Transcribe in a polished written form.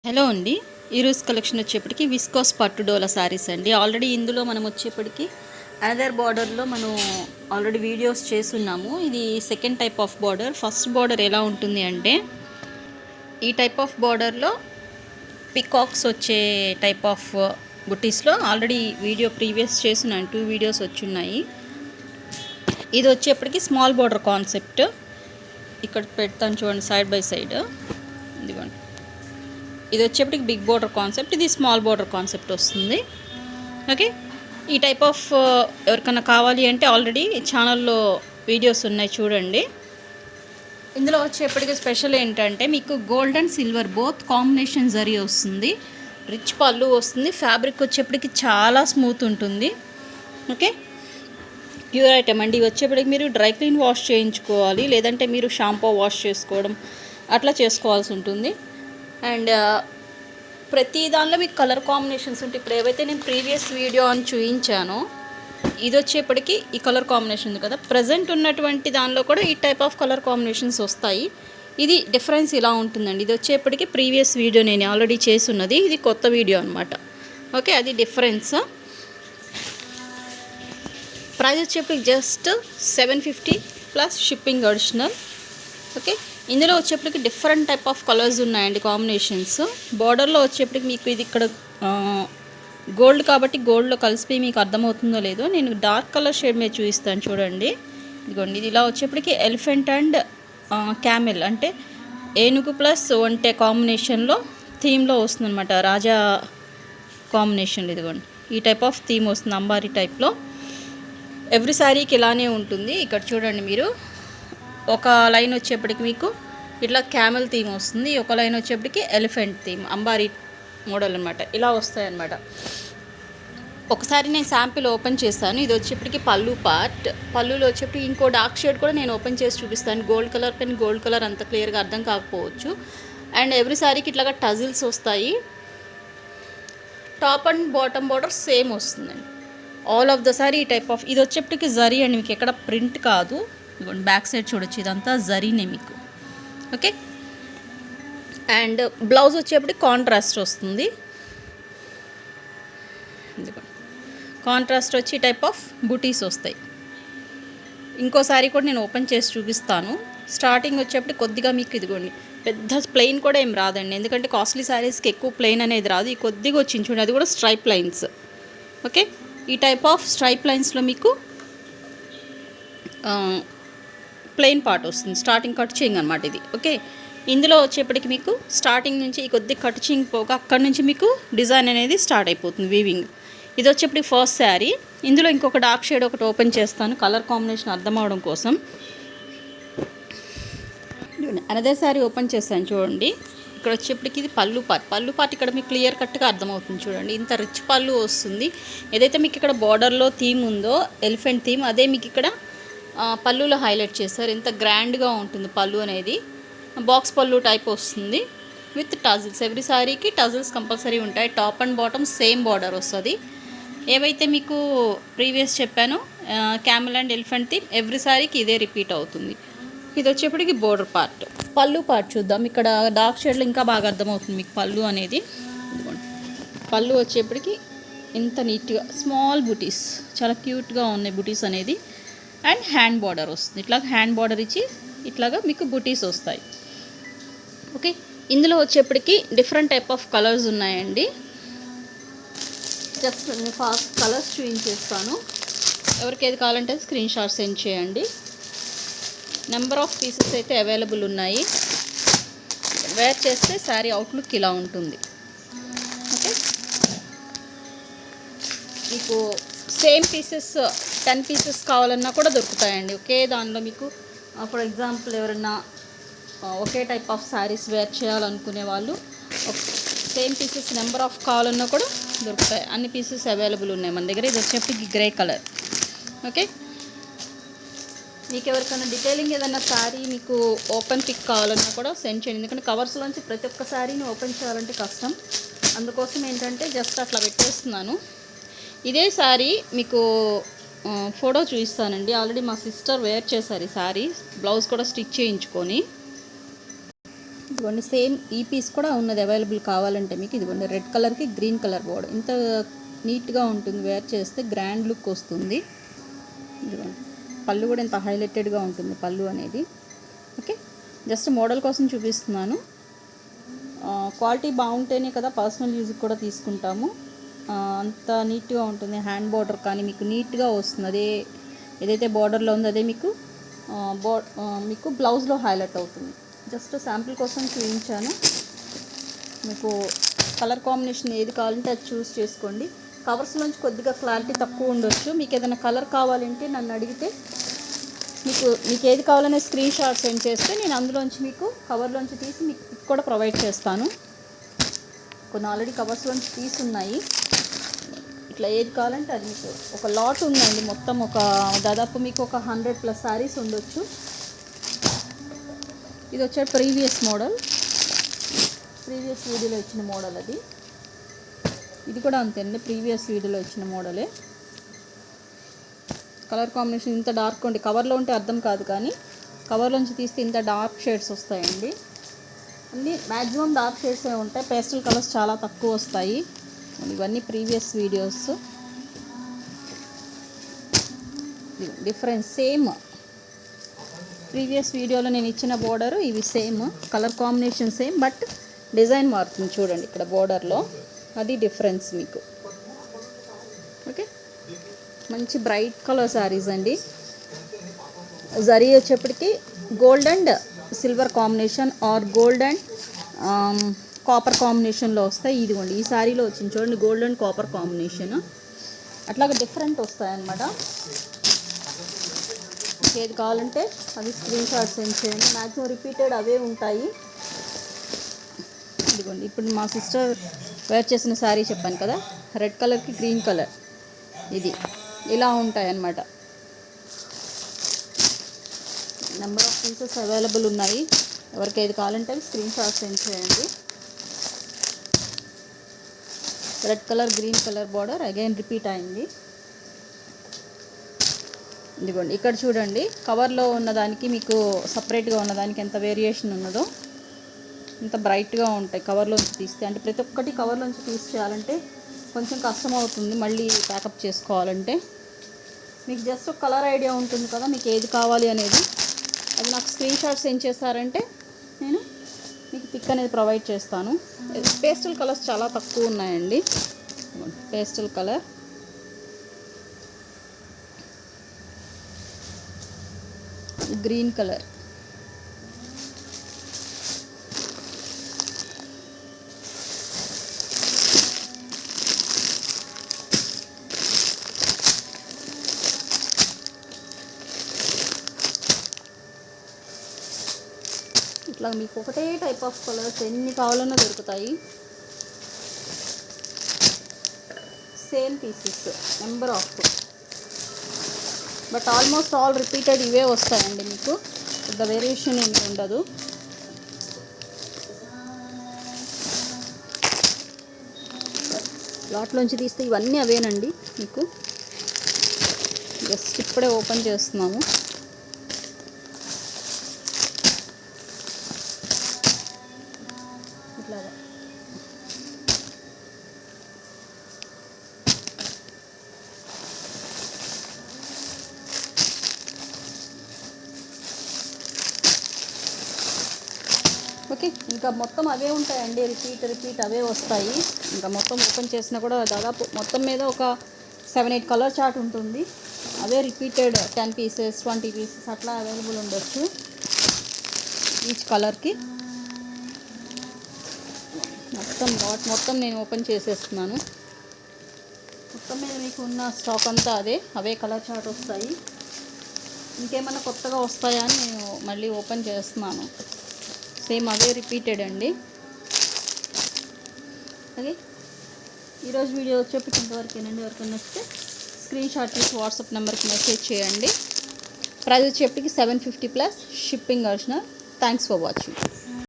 Hello అండి. ఈరోజు collection వచ్చేప్పటికి విస్కోస్ పట్టు డోలా శారీస్ అండి. ఆల్రెడీ ఇందులో మనం వచ్చేప్పటికి అనదర్ బార్డర్లో మనం ఆల్రెడీ వీడియోస్ చేస్తున్నాము. ఇది second type of border. First border ఎలా ఉంటుంది అంటే ఈ టైప్ ఆఫ్ బార్డర్లో పికాక్స్ వచ్చే టైప్ ఆఫ్ బుటీస్లో ఆల్రెడీ వీడియో ప్రీవియస్ చేస్తున్నాను. 2 వీడియోస్ వచ్చున్నాయి. ఇది వచ్చేప్పటికి స్మాల్ బార్డర్ కాన్సెప్ట్. ఇక్కడ పెడతాను చూడండి, సైడ్ బై సైడ్. ఇదిగోండి, ఇది వచ్చేప్పటికి బిగ్ బోర్డర్ కాన్సెప్ట్, ఇది స్మాల్ బోర్డర్ కాన్సెప్ట్ వస్తుంది. ఓకే, ఈ టైప్ ఆఫ్ ఎవరికైనా కావాలి అంటే ఆల్రెడీ ఛానల్లో వీడియోస్ ఉన్నాయి, చూడండి. ఇందులో వచ్చేప్పటికి స్పెషల్ ఏంటంటే మీకు gold and silver both combination zari వస్తుంది. రిచ్ పళ్ళు వస్తుంది. ఫ్యాబ్రిక్ వచ్చేప్పటికి చాలా స్మూత్ ఉంటుంది. ఓకే, ప్యూర్ ఐటమ్ అండి. ఇవి వచ్చేప్పటికి మీరు డ్రై క్లీన్ వాష్ చేయించుకోవాలి, లేదంటే మీరు షాంపూ వాష్ చేసుకోవడం అట్లా చేసుకోవాల్సి ఉంటుంది. అండ్ ప్రతి దానిలో మీకు కలర్ కాంబినేషన్స్ ఉంటాయి. ఇప్పుడు ఏవైతే నేను ప్రీవియస్ వీడియో అని చూపించానో ఇది వచ్చేప్పటికి ఈ కలర్ కాంబినేషన్ ఉంది కదా, ప్రజెంట్ ఉన్నటువంటి దానిలో కూడా ఈ టైప్ ఆఫ్ కలర్ కాంబినేషన్స్ వస్తాయి. ఇది డిఫరెన్స్ ఇలా ఉంటుందండి. ఇది వచ్చేప్పటికి ప్రీవియస్ వీడియో నేను ఆల్రెడీ చేస్తున్నది, ఇది కొత్త వీడియో అనమాట. ఓకే, అది డిఫరెన్స్. ప్రైస్ వచ్చేప్పటికి just 750 plus shipping additional. Okay, ఇందులో వచ్చేప్పటికి డిఫరెంట్ టైప్ ఆఫ్ కలర్స్ ఉన్నాయండి, కాంబినేషన్స్. బార్డర్లో వచ్చేప్పటికి మీకు ఇది ఇక్కడ గోల్డ్ కాబట్టి గోల్డ్లో కలిసిపోయి మీకు అర్థమవుతుందో లేదో, నేను డార్క్ కలర్ షేడ్ మీద చూపిస్తాను చూడండి. ఇదిగోండి, ఇది ఇలా వచ్చేప్పటికి ఎలిఫెంట్ అండ్ క్యామెల్ అంటే ఏనుగు ప్లస్ ఒంటె కాంబినేషన్లో థీమ్లో వస్తుందన్నమాట. రాజా కాంబినేషన్లో ఇదిగోండి ఈ టైప్ ఆఫ్ థీమ్ వస్తుంది, అంబారీ టైప్లో. ఎవ్రీ శారీకి ఇలానే ఉంటుంది. ఇక్కడ చూడండి, మీరు ఒక లైన్ వచ్చేప్పటికి మీకు ఇట్లా క్యామెల్ థీమ్ వస్తుంది, ఒక లైన్ వచ్చేప్పటికి ఎలిఫెంట్ థీమ్, అంబారీ మోడల్ అనమాట. ఇలా వస్తాయన్నమాట. ఒకసారి నేను శాంపిల్ ఓపెన్ చేస్తాను. ఇది వచ్చేప్పటికి పళ్ళు పార్ట్. పళ్ళులో వచ్చేప్పటికి ఇంకో డార్క్ షేడ్ కూడా నేను ఓపెన్ చేసి చూపిస్తాను. Gold colour pen gold colour అంత క్లియర్గా అర్థం కాకపోవచ్చు. అండ్ ఎవ్రీ శారీకి ఇట్లాగా టజిల్స్ వస్తాయి. Top and bottom border same వస్తుందండి. ఆల్ ఆఫ్ ద సారీ ఈ టైప్ ఆఫ్. ఇది వచ్చేప్పటికి జరీ అండి, మీకు ఎక్కడ ప్రింట్ కాదు. ఇదిగోండి, బ్యాక్ సైడ్ చూడొచ్చు, ఇదంతా జరీనే మీకు. ఓకే, అండ్ బ్లౌజ్ వచ్చేప్పటికి కాంట్రాస్ట్ వస్తుంది. ఇదిగోండి, కాంట్రాస్ట్ వచ్చి ఈ టైప్ ఆఫ్ బుటీస్ వస్తాయి. ఇంకో సారీ కూడా నేను ఓపెన్ చేసి చూపిస్తాను. స్టార్టింగ్ వచ్చేప్పటికి కొద్దిగా మీకు ఇదిగోండి పెద్ద ప్లెయిన్ కూడా ఏం రాదండి, ఎందుకంటే కాస్ట్లీ శారీస్కి ఎక్కువ ప్లెయిన్ అనేది రాదు. ఈ కొద్దిగా వచ్చింది చూడండి, అది కూడా స్ట్రైప్ లైన్స్. ఓకే, ఈ టైప్ ఆఫ్ స్ట్రైప్ లైన్స్లో మీకు ప్లెయిన్ పార్ట్ వస్తుంది. స్టార్టింగ్ కట్ చేయింగ్ అనమాట ఇది. ఓకే, ఇందులో వచ్చేప్పటికి మీకు స్టార్టింగ్ నుంచి ఈ కొద్ది కట్ చేయింగ్ పోగా అక్కడి నుంచి మీకు డిజైన్ అనేది స్టార్ట్ అయిపోతుంది, వీవింగ్. ఇది వచ్చేప్పటికి ఫస్ట్ శారీ. ఇందులో ఇంకొక డార్క్ షేడ్ ఒకటి ఓపెన్ చేస్తాను, కలర్ కాంబినేషన్ అర్థం అవడం కోసం. అనదర్ శారీ ఓపెన్ చేస్తాను చూడండి. ఇక్కడ వచ్చేప్పటికి ఇది పళ్ళు పార్ట్. పళ్ళు పార్ట్ ఇక్కడ మీకు క్లియర్ కట్గా అర్థమవుతుంది చూడండి. ఇంత రిచ్ పళ్ళు వస్తుంది. ఏదైతే మీకు ఇక్కడ బార్డర్లో థీమ్ ఉందో ఎలిఫెంట్ థీమ్, అదే మీకు ఇక్కడ పళ్ళులో హైలైట్ చేస్తారు. ఎంత గ్రాండ్గా ఉంటుంది పళ్ళు అనేది. బాక్స్ పళ్ళు టైప్ వస్తుంది విత్ టజిల్స్. ఎవ్రీ శారీకి టజిల్స్ కంపల్సరీ ఉంటాయి. Top and bottom same border వస్తుంది. ఏవైతే మీకు ప్రీవియస్ చెప్పానో camel and elephant theme every శారీకి ఇదే రిపీట్ అవుతుంది. ఇది వచ్చేప్పటికి బోర్డర్ పార్ట్. పళ్ళు పార్ట్ చూద్దాం. ఇక్కడ డార్క్ షేడ్లో ఇంకా బాగా అర్థమవుతుంది మీకు పళ్ళు అనేది. ఇదిగోండి, పళ్ళు వచ్చేప్పటికి ఇంత నీట్గా స్మాల్ బుటీస్, చాలా క్యూట్గా ఉన్నాయి బుటీస్ అనేది. అండ్ హ్యాండ్ బార్డర్ వస్తుంది. ఇట్లా హ్యాండ్ బార్డర్ ఇచ్చి ఇట్లాగా మీకు బుటీస్ వస్తాయి. ఓకే, ఇందులో వచ్చేప్పటికి డిఫరెంట్ టైప్ ఆఫ్ కలర్స్ ఉన్నాయండి. జస్ట్ నేను ఫాస్ట్ కలర్స్ చూపించేస్తాను. ఎవరికి ఏది కావాలంటే స్క్రీన్ షాట్ సెండ్ చేయండి. నెంబర్ ఆఫ్ పీసెస్ అయితే అవైలబుల్ ఉన్నాయి. వేర్ చేస్తే శారీ అవుట్లుక్ ఇలా ఉంటుంది. ఓకే, మీకు సేమ్ పీసెస్ 10 పీసెస్ కావాలన్నా కూడా దొరుకుతాయండి ఒకే దానిలో. మీకు ఫర్ ఎగ్జాంపుల్ ఎవరైనా ఒకే టైప్ ఆఫ్ శారీస్ వేర్ చేయాలనుకునే వాళ్ళు సేమ్ పీసెస్ నెంబర్ ఆఫ్ కావాలన్నా కూడా దొరుకుతాయి. అన్ని పీసెస్ అవైలబుల్ ఉన్నాయి మన దగ్గర. ఇది వచ్చేప్పటికి గ్రే కలర్. ఓకే, మీకు ఎవరికైనా డీటెయిలింగ్ ఏదైనా శారీ మీకు ఓపెన్ పిక్ కావాలన్నా కూడా సెండ్ చేయండి, ఎందుకంటే కవర్స్లోంచి ప్రతి ఒక్క శారీని ఓపెన్ చేయాలంటే కష్టం. అందుకోసం ఏంటంటే జస్ట్ అట్లా పెట్టేస్తున్నాను. ఇదే శారీ మీకు ఫోటో చూపిస్తానండి. ఆల్రెడీ మా సిస్టర్ వేర్ చేశారు ఈ శారీ, బ్లౌజ్ కూడా స్టిచ్ చేయించుకొని. ఇదిగోండి సేమ్ ఈ పీస్ కూడా ఉన్నది అవైలబుల్ కావాలంటే మీకు. ఇదిగోండి రెడ్ కలర్కి గ్రీన్ కలర్ బోర్డర్, ఇంత నీట్గా ఉంటుంది, వేర్ చేస్తే గ్రాండ్ లుక్ వస్తుంది. ఇదిగోండి పళ్ళు కూడా ఇంత హైలైటెడ్గా ఉంటుంది పళ్ళు అనేది. ఓకే, జస్ట్ మోడల్ కోసం చూపిస్తున్నాను. క్వాలిటీ బాగుంటేనే కదా పర్సనల్ యూజ్కి కూడా తీసుకుంటాము. అంత నీట్గా ఉంటుంది. హ్యాండ్ బార్డర్ కానీ మీకు నీట్గా వస్తుంది. అదే ఏదైతే బార్డర్లో ఉందో అదే మీకు మీకు బ్లౌజ్లో హైలైట్ అవుతుంది. జస్ట్ శాంపిల్ కోసం చూపించాను మీకు. కలర్ కాంబినేషన్ ఏది కావాలంటే అది చూస్ చేసుకోండి. కవర్స్లోంచి కొద్దిగా క్లారిటీ తక్కువ ఉండొచ్చు. మీకు ఏదైనా కలర్ కావాలంటే నన్ను అడిగితే మీకు ఏది కావాలనే స్క్రీన్ షాట్ సెండ్ చేస్తే నేను అందులోంచి మీకు కవర్లోంచి తీసి మీకు పిక్ కూడా ప్రొవైడ్ చేస్తాను. కొన్ని ఆల్రెడీ కవర్స్లోంచి తీసి ఉన్నాయి. ఇట్లా ఏది కావాలంటే అది మీకు ఒక లాట్ ఉందండి. మొత్తం దాదాపు మీకు ఒక 100+ శారీస్ ఉండొచ్చు. ఇది వచ్చే ప్రీవియస్ వీడియోలో ఇచ్చిన మోడల్ అది. ఇది కూడా అంతేనండి, ప్రీవియస్ వీడియోలో ఇచ్చిన మోడలే. కలర్ కాంబినేషన్ ఇంత డార్క్ ఉండి కవర్లో ఉంటే అర్థం కాదు, కానీ కవర్లోంచి తీస్తే ఇంత డార్క్ షేడ్స్ వస్తాయండి. అన్నీ మ్యాక్సిమం డార్క్ షేడ్సే ఉంటాయి. పేస్టల్ కలర్స్ చాలా తక్కువ వస్తాయి. ఇవన్నీ previous videos. Difference same, previous వీడియోలో నేను ఇచ్చిన బోర్డర్ ఇవి same, colour combination same, but design మారుతుంది చూడండి ఇక్కడ బోర్డర్లో. అది డిఫరెన్స్ మీకు. ఓకే, మంచి బ్రైట్ కలర్ శారీస్ అండి. జరీ వచ్చేప్పటికి gold and silver combination or gold and copper కాంబినేషన్లో వస్తాయి. ఇదిగోండి ఈ శారీలో వచ్చింది చూడండి, గోల్డ్ అండ్ కాపర్ కాంబినేషన్. అట్లాగే డిఫరెంట్ వస్తాయన్నమాట. ఏది కావాలంటే అది స్క్రీన్ షాట్ సెండ్ చేయండి. మ్యాక్సిమం రిపీటెడ్ అవే ఉంటాయి. ఇదిగోండి ఇప్పుడు మా సిస్టర్ వేర్ చేసిన శారీ చెప్పాను కదా, రెడ్ కలర్కి గ్రీన్ కలర్, ఇది ఇలా ఉంటాయన్నమాట. నెంబర్ ఆఫ్ పీసెస్ అవైలబుల్ ఉన్నాయి. ఎవరికి ఏది కావాలంటే స్క్రీన్ షాట్ సెండ్ చేయండి. Red colour green colour border again repeat అయింది. ఇదిగోండి ఇక్కడ చూడండి, కవర్లో ఉన్నదానికి మీకు సపరేట్గా ఉన్నదానికి ఎంత వేరియేషన్ ఉన్నదో, ఇంత బ్రైట్గా ఉంటాయి కవర్లోంచి తీస్తే. అంటే ప్రతి ఒక్కటి కవర్లోంచి తీసి చేయాలంటే కొంచెం కష్టం అవుతుంది, మళ్ళీ ప్యాకప్ చేసుకోవాలంటే. మీకు జస్ట్ ఒక కలర్ ఐడియా ఉంటుంది కదా మీకు ఏది కావాలి అనేది, అది నాకు స్క్రీన్ షాట్ సెండ్ చేస్తారంటే నేను మీకు పిక్ అనేది ప్రొవైడ్ చేస్తాను. పేస్టల్ కలర్స్ చాలా తక్కువ ఉన్నాయండి. పేస్టల్ కలర్, గ్రీన్ కలర్, ఇట్లా మీకు ఒకటే టైప్ ఆఫ్ కలర్స్ ఎన్ని కావాలన్నా దొరుకుతాయి. Same pieces number of, but almost all repeated ఇవే వస్తాయండి. మీకు పెద్ద వేరియేషన్ ఏమి ఉండదు. లాట్లోంచి తీస్తే ఇవన్నీ అవేనండి మీకు. జస్ట్ ఇప్పుడే ఓపెన్ చేస్తున్నాము. ఇట్లాగా ఓకే, ఇంకా మొత్తం అవే ఉంటాయండి. రిపీట్ అవే వస్తాయి. ఇంకా మొత్తం ఓపెన్ చేసినా కూడా దాదాపు మొత్తం మీద ఒక 7-8 కలర్ చార్ట్ ఉంటుంది. అవే రిపీటెడ్ 10 పీసెస్ 20 పీసెస్ అట్లా అవైలబుల్ ఉండొచ్చు ఈచ్ కలర్కి. మొత్తం నేను ఓపెన్ చేసేస్తున్నాను. మొత్తం మీద మీకు ఉన్న స్టాక్ అంతా అవే కలర్ చార్ట్ వస్తాయి. ఇంకేమైనా కొత్తగా వస్తాయా అని నేను మళ్ళీ ఓపెన్ చేస్తున్నాను. సేమ్ అవే రిపీటెడ్ అండి. ఓకే, ఈరోజు వీడియో వచ్చేప్పటికి ఇంతవరకేనండి. ఎవరికైనా నచ్చితే స్క్రీన్ షాట్ తీసి వాట్సాప్ నెంబర్కి మెసేజ్ చేయండి. ప్రైస్ వచ్చేప్పటికి 750+ shipping additional. Thanks for watching.